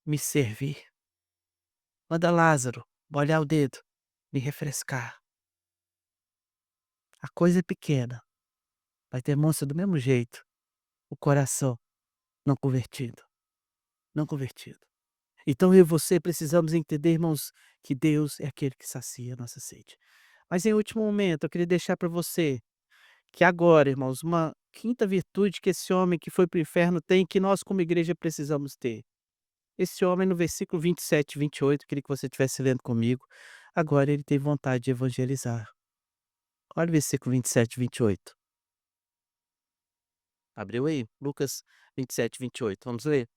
me servir. Manda Lázaro molhar o dedo, me refrescar. A coisa é pequena, mas demonstra do mesmo jeito o coração não convertido, não convertido. Então eu e você precisamos entender, irmãos, que Deus é aquele que sacia a nossa sede. Mas em último momento, eu queria deixar para você que agora, irmãos, uma quinta virtude que esse homem que foi para o inferno tem, que nós como igreja precisamos ter. Esse homem no versículo 27 e 28, queria que você estivesse lendo comigo, agora ele tem vontade de evangelizar. Olha o versículo 27 e 28. Abriu aí? Lucas 27 e 28, vamos ler?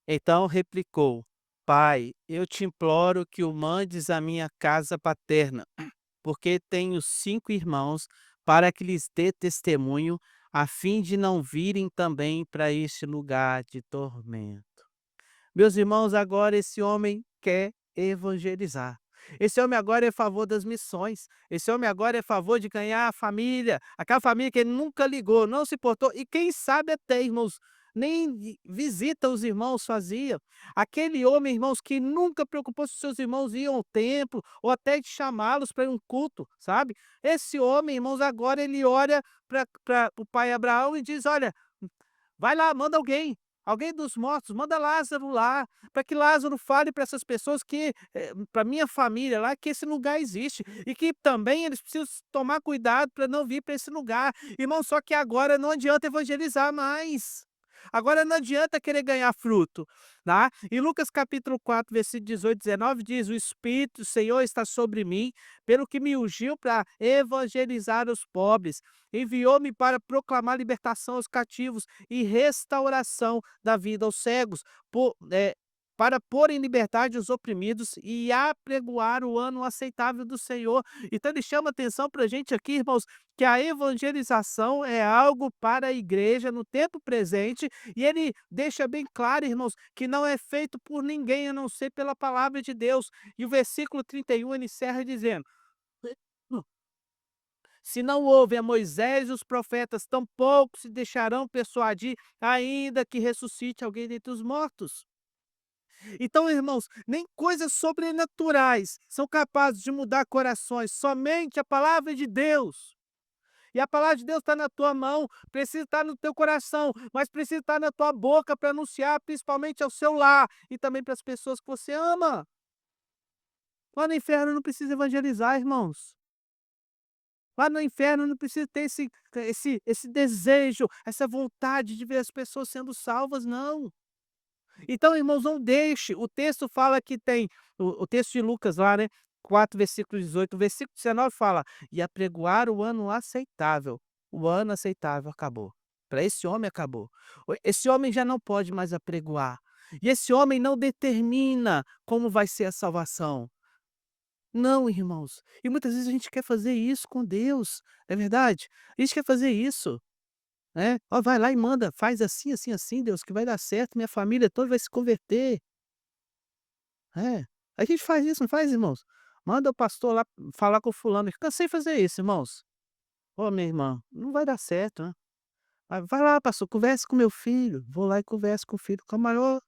Então replicou: Pai, eu te imploro que o mandes à minha casa paterna, porque tenho 5 irmãos, para que lhes dê testemunho, a fim de não virem também para este lugar de tormento. Meus irmãos, agora esse homem quer evangelizar. Esse homem agora é a favor das missões. Esse homem agora é a favor de ganhar a família, aquela família que ele nunca ligou, não se importou. E quem sabe até, irmãos, nem visita os irmãos fazia. Aquele homem, irmãos, que nunca preocupou se os seus irmãos iam ao templo ou até de chamá-los para um culto, sabe? Esse homem, irmãos, agora ele olha para o pai Abraão e diz: Olha, vai lá, manda alguém. Alguém dos mortos, manda Lázaro lá, para que Lázaro fale para essas pessoas que, para minha família lá, que esse lugar existe e que também eles precisam tomar cuidado para não vir para esse lugar. Irmão, só que agora não adianta evangelizar mais. Agora não adianta querer ganhar fruto, tá? Em Lucas capítulo 4, versículo 18, 19 diz: "O Espírito do Senhor está sobre mim, pelo que me ungiu para evangelizar os pobres, enviou-me para proclamar libertação aos cativos e restauração da vida aos cegos, para pôr em liberdade os oprimidos e apregoar o ano aceitável do Senhor." Então ele chama atenção para a gente aqui, irmãos, que a evangelização é algo para a igreja no tempo presente, e ele deixa bem claro, irmãos, que não é feito por ninguém a não ser pela palavra de Deus. E o versículo 31 ele encerra dizendo: Se não ouvem a Moisés e os profetas, tampouco se deixarão persuadir, ainda que ressuscite alguém dentre os mortos. Então, irmãos, nem coisas sobrenaturais são capazes de mudar corações, somente a palavra de Deus. E a palavra de Deus está na tua mão, precisa estar no teu coração, mas precisa estar na tua boca para anunciar, principalmente ao seu lar e também para as pessoas que você ama. Lá no inferno não precisa evangelizar, irmãos. Lá no inferno não precisa ter esse desejo, essa vontade de ver as pessoas sendo salvas, não. Então, irmãos, não deixe. O texto fala que tem o texto de Lucas lá, né, 4, versículo 18, o versículo 19 fala: "E apregoar o ano aceitável." O ano aceitável acabou. Para esse homem acabou. Esse homem já não pode mais apregoar. E esse homem não determina como vai ser a salvação. Não, irmãos. E muitas vezes a gente quer fazer isso com Deus, não é verdade? A gente quer fazer isso, né. "Ó, vai lá e manda, faz assim, assim, assim, Deus, que vai dar certo, minha família toda vai se converter." É, a gente faz isso, não faz, irmãos? Manda o pastor lá falar com fulano, eu cansei de fazer isso, irmãos. "Ô, minha irmã, não vai dar certo, né. Ah, vai lá pastor, converse com meu filho." Vou lá e converso com o filho com a maior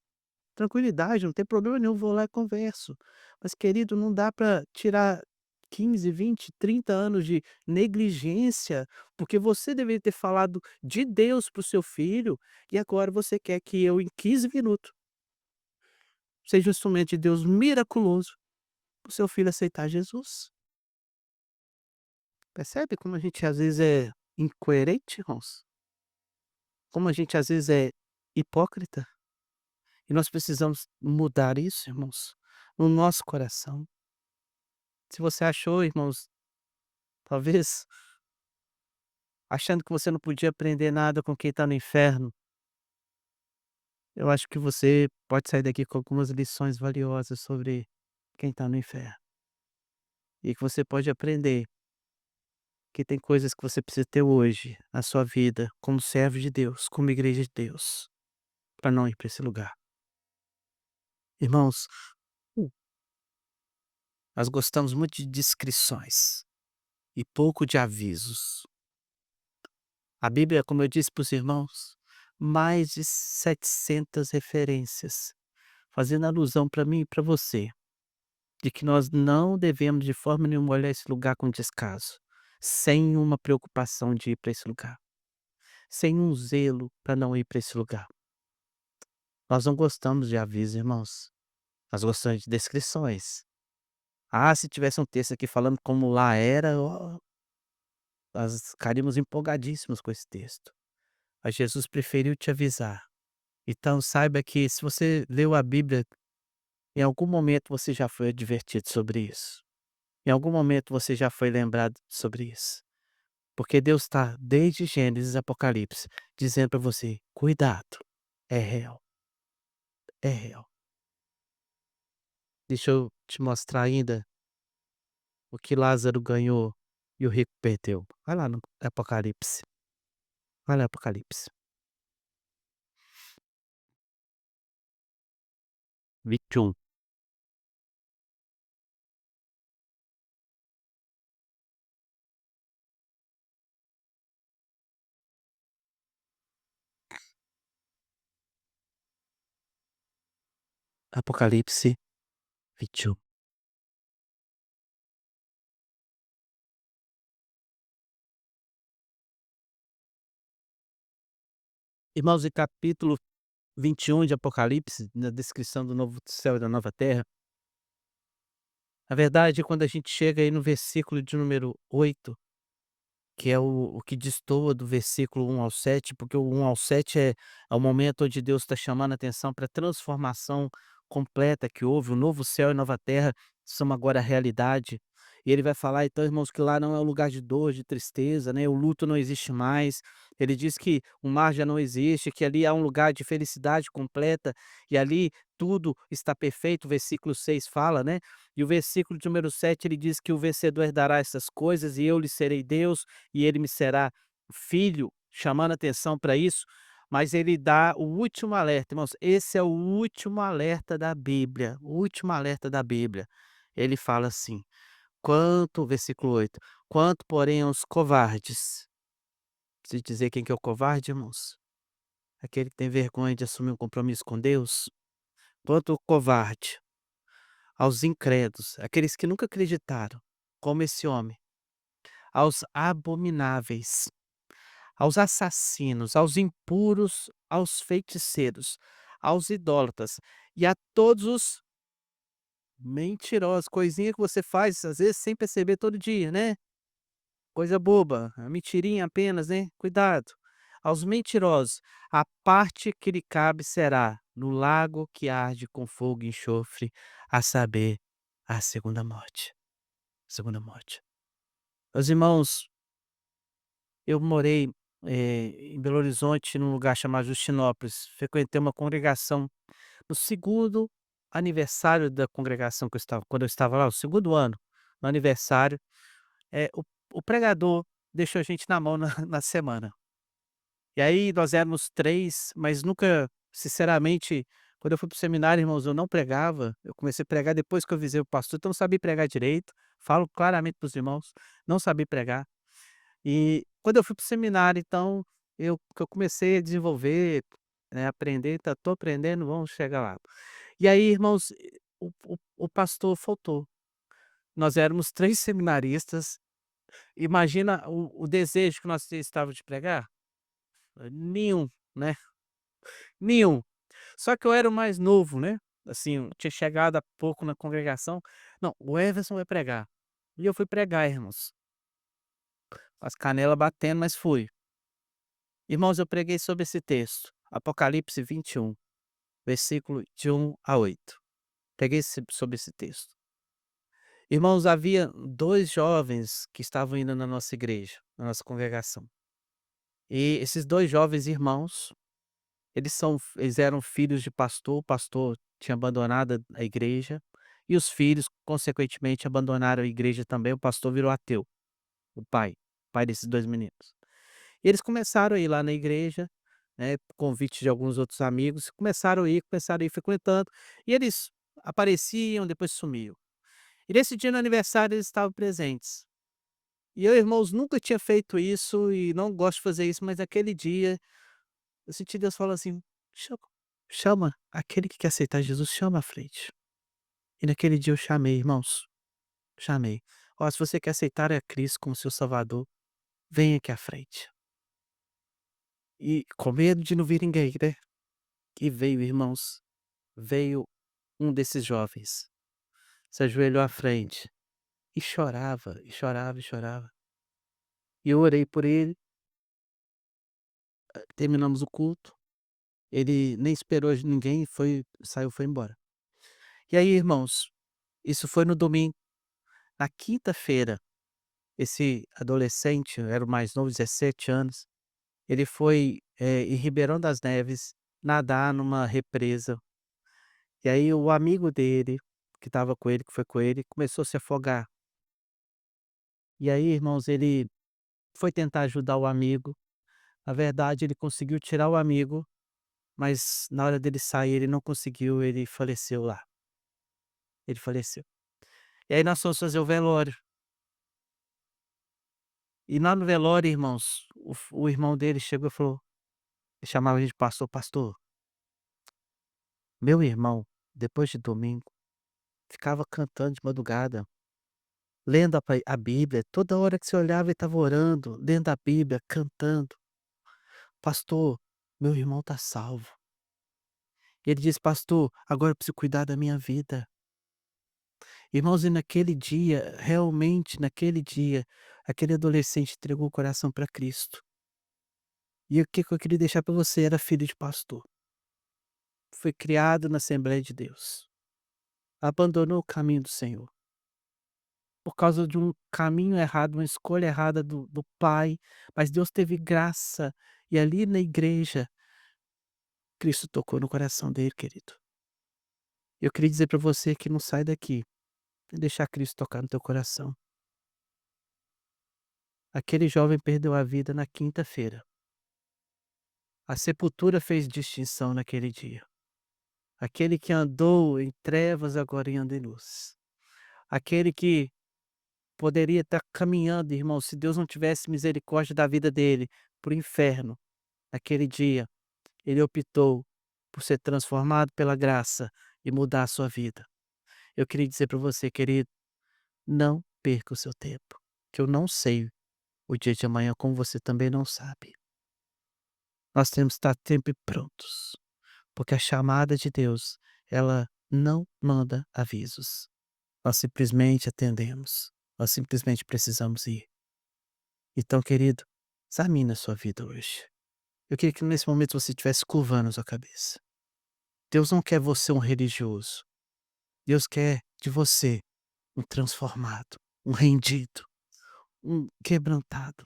tranquilidade, não tem problema nenhum, vou lá e converso. Mas querido, não dá para tirar 15, 20, 30 anos de negligência, porque você deveria ter falado de Deus para o seu filho, e agora você quer que eu em 15 minutos seja um instrumento de Deus miraculoso para o seu filho aceitar Jesus. Percebe como a gente às vezes é incoerente, irmãos? Como a gente às vezes é hipócrita? E nós precisamos mudar isso, irmãos, no nosso coração. Se você achou, irmãos, talvez achando que você não podia aprender nada com quem está no inferno, eu acho que você pode sair daqui com algumas lições valiosas sobre quem está no inferno. E que você pode aprender que tem coisas que você precisa ter hoje na sua vida, como servo de Deus, como igreja de Deus, para não ir para esse lugar. Irmãos, nós gostamos muito de descrições e pouco de avisos. A Bíblia, como eu disse para os irmãos, mais de 700 referências, fazendo alusão para mim e para você, de que nós não devemos de forma nenhuma olhar esse lugar com descaso, sem uma preocupação de ir para esse lugar. sem um zelo para não ir para esse lugar. Nós não gostamos de aviso, irmãos, nós gostamos de descrições. Ah, se tivesse um texto aqui falando como lá era, ó, nós ficaríamos empolgadíssimos com esse texto. Mas Jesus preferiu te avisar. Então saiba que se você leu a Bíblia, em algum momento você já foi advertido sobre isso. Em algum momento você já foi lembrado sobre isso. Porque Deus está, desde Gênesis e Apocalipse, dizendo para você: cuidado, é real, é real. Deixa eu te mostrar ainda o que Lázaro ganhou e o rico perdeu. Vai lá no Apocalipse. Vai lá, Apocalipse. 21. Apocalipse 21. Irmãos, em capítulo 21 de Apocalipse, na descrição do novo céu e da nova terra, na verdade, quando a gente chega aí no versículo de número 8, que é o que destoa do versículo 1 ao 7, porque o 1 ao 7 é o momento onde Deus está chamando a atenção para a transformação completa que houve, o novo céu e nova terra são agora realidade. E ele vai falar, então, irmãos, que lá não é um lugar de dor, de tristeza, né? O luto não existe mais. Ele diz que o mar já não existe, que ali há um lugar de felicidade completa e ali tudo está perfeito. O versículo 6 fala, né? E o versículo de número 7 ele diz que o vencedor herdará essas coisas e eu lhe serei Deus e ele me será filho, chamando atenção para isso, mas ele dá o último alerta, irmãos, esse é o último alerta da Bíblia, o último alerta da Bíblia. Ele fala assim: "Quanto", versículo 8, "quanto, porém, aos covardes", se dizer quem que é o covarde, irmãos? Aquele que tem vergonha de assumir um compromisso com Deus. "Quanto o covarde, aos incrédulos", aqueles que nunca acreditaram, como esse homem, "aos abomináveis, aos assassinos, aos impuros, aos feiticeiros, aos idólatras e a todos os mentirosos", coisinha que você faz às vezes sem perceber todo dia, né, coisa boba, a mentirinha apenas, né, cuidado. "Aos mentirosos, a parte que lhe cabe será no lago que arde com fogo e enxofre, a saber, a segunda morte", segunda morte. Meus irmãos, eu morei, em Belo Horizonte, num lugar chamado Justinópolis. Frequentei uma congregação no segundo aniversário da congregação que eu estava quando eu estava lá, o segundo ano, no aniversário, o pregador deixou a gente na mão na na semana. E aí nós éramos 3, mas nunca sinceramente, quando eu fui para o seminário, irmãos, eu não pregava, eu comecei a pregar depois que eu avisei o pastor, então eu não sabia pregar direito, falo claramente para os irmãos, não sabia pregar. E quando eu fui para o seminário, então, eu comecei a desenvolver, né, aprender, tô aprendendo, vamos chegar lá. E aí, irmãos, o pastor faltou. Nós éramos 3 seminaristas, imagina o desejo que nós estávamos de pregar? Nenhum, né, nenhum. Só que eu era o mais novo, né, assim, eu tinha chegado há pouco na congregação. "Não, o Everson vai pregar". E eu fui pregar, irmãos, com as canela batendo, mas fui. Irmãos, eu preguei sobre esse texto, Apocalipse 21, versículo de 1 a 8. Preguei sobre esse texto. Irmãos, havia 2 jovens que estavam indo na nossa igreja, na nossa congregação. E esses 2 jovens irmãos, eles eram filhos de pastor, o pastor tinha abandonado a igreja, e os filhos, consequentemente, abandonaram a igreja também, o pastor virou ateu, o pai desses 2 meninos. E eles começaram a ir lá na igreja, né, por convite de alguns outros amigos, começaram a ir frequentando, e eles apareciam, depois sumiam. E nesse dia no aniversário eles estavam presentes. E eu, irmãos, nunca tinha feito isso e não gosto de fazer isso, mas naquele dia eu senti Deus falando assim: "Chama, chama aquele que quer aceitar Jesus, chama à frente". E naquele dia eu chamei, irmãos, chamei. "Ó, se você quer aceitar a Cristo como seu salvador, vem aqui à frente". e com medo de não vir ninguém, né. E veio, irmãos, veio um desses jovens, se ajoelhou à frente e chorava, e chorava, e chorava. E eu orei por ele, terminamos o culto, ele nem esperou de ninguém, foi saiu, foi embora. E aí, irmãos, isso foi no domingo. Na quinta-feira, esse adolescente, era o mais novo, 17 anos, ele foi, em Ribeirão das Neves, nadar numa represa. E aí o amigo dele, que estava com ele, que foi com ele, começou a se afogar. E aí, irmãos, ele foi tentar ajudar o amigo. Na verdade, ele conseguiu tirar o amigo, mas na hora dele sair, ele não conseguiu, ele faleceu lá. Ele faleceu. E aí nós fomos fazer o velório. E lá no velório, irmãos, o irmão dele chegou e falou, ele chamava a gente de pastor: "Pastor, meu irmão, depois de domingo, ficava cantando de madrugada, lendo a Bíblia, toda hora que você olhava ele estava orando, lendo a Bíblia, cantando. Pastor, meu irmão está salvo". E ele disse: "Pastor, agora eu preciso cuidar da minha vida". Irmãos, e naquele dia, realmente naquele dia, aquele adolescente entregou o coração para Cristo. E o que eu queria deixar para você, era filho de pastor, foi criado na Assembleia de Deus, abandonou o caminho do Senhor, por causa de um caminho errado, uma escolha errada do pai, mas Deus teve graça, e ali na igreja, Cristo tocou no coração dele, querido. Eu queria dizer para você que não sai daqui, sem deixar Cristo tocar no teu coração. Aquele jovem perdeu a vida na quinta-feira. A sepultura fez distinção naquele dia. Aquele que andou em trevas agora anda em luz. Aquele que poderia estar caminhando, irmão, se Deus não tivesse misericórdia da vida dele, para o inferno. Naquele dia, ele optou por ser transformado pela graça e mudar a sua vida. Eu queria dizer para você, querido, não perca o seu tempo, que eu não sei o dia de amanhã, como você também não sabe. Nós temos que estar sempre prontos, porque a chamada de Deus, ela não manda avisos. Nós simplesmente atendemos, nós simplesmente precisamos ir. Então, querido, examine a sua vida hoje. Eu queria que nesse momento você estivesse curvando a sua cabeça. Deus não quer você um religioso. Deus quer de você um transformado, um rendido, um quebrantado.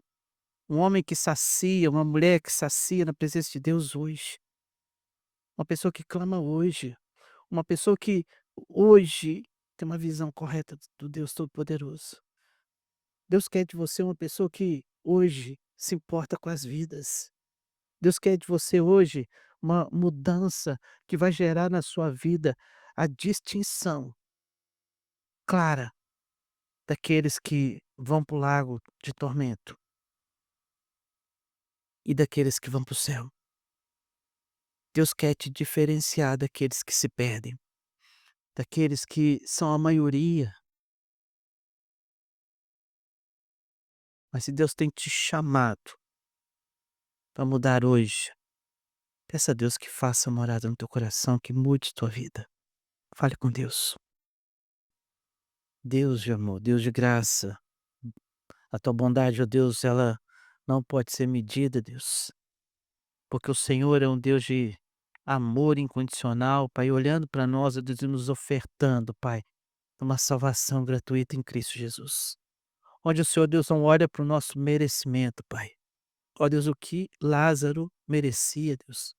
Um homem que sacia, uma mulher que sacia na presença de Deus hoje. Uma pessoa que clama hoje. Uma pessoa que hoje tem uma visão correta do Deus Todo-Poderoso. Deus quer de você uma pessoa que hoje se importa com as vidas. Deus quer de você hoje uma mudança que vai gerar na sua vida a distinção clara daqueles que vão para o lago de tormento e daqueles que vão para o céu. Deus quer te diferenciar daqueles que se perdem, daqueles que são a maioria. Mas se Deus tem te chamado para mudar hoje, peça a Deus que faça morada no teu coração, que mude tua vida. Fale com Deus. Deus de amor, Deus de graça, a tua bondade, ó Deus, ela não pode ser medida, Deus, porque o Senhor é um Deus de amor incondicional, Pai, olhando para nós, ó Deus, e nos ofertando, Pai, uma salvação gratuita em Cristo Jesus. Onde o Senhor, Deus, não olha para o nosso merecimento, Pai. Ó Deus, o que Lázaro merecia, Deus,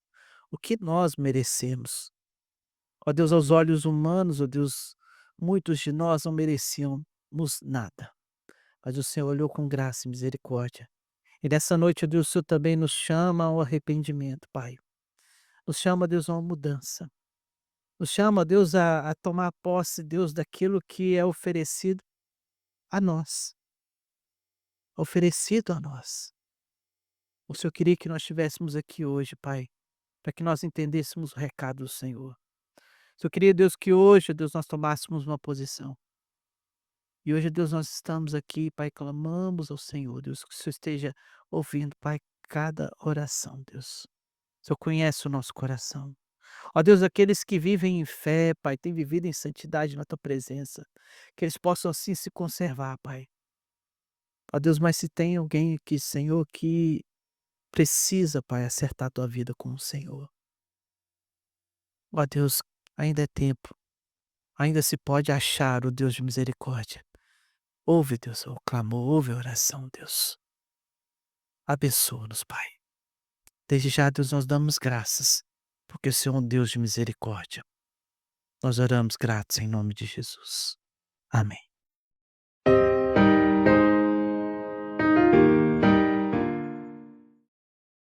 o que nós merecemos. Ó Deus, aos olhos humanos, ó Deus, muitos de nós não merecíamos nada, mas o Senhor olhou com graça e misericórdia. E nessa noite, ó Deus, o Senhor também nos chama ao arrependimento, Pai. Nos chama, Deus, a uma mudança. Nos chama, Deus, a tomar posse, Deus, daquilo que é oferecido a nós. Oferecido a nós. O Senhor queria que nós estivéssemos aqui hoje, Pai, para que nós entendêssemos o recado do Senhor. O Senhor queria, Deus, que hoje, Deus, nós tomássemos uma posição. E hoje, Deus, nós estamos aqui, Pai, clamamos ao Senhor, Deus, que o Senhor esteja ouvindo, Pai. cada oração, Deus. O Senhor conhece o nosso coração. Ó Deus, aqueles que vivem em fé, Pai, têm vivido em santidade na Tua presença, que eles possam assim se conservar, Pai. Ó Deus, mas se tem alguém aqui, Senhor, que precisa, Pai, acertar a Tua vida com o Senhor. Ó Deus, ainda é tempo, ainda se pode achar o Deus de misericórdia. Ouve, Deus, o clamor, ouve a oração, Deus. Abençoa-nos, Pai. Desde já, Deus, nós damos graças, porque o Senhor é um Deus de misericórdia. Nós oramos gratos em nome de Jesus. Amém.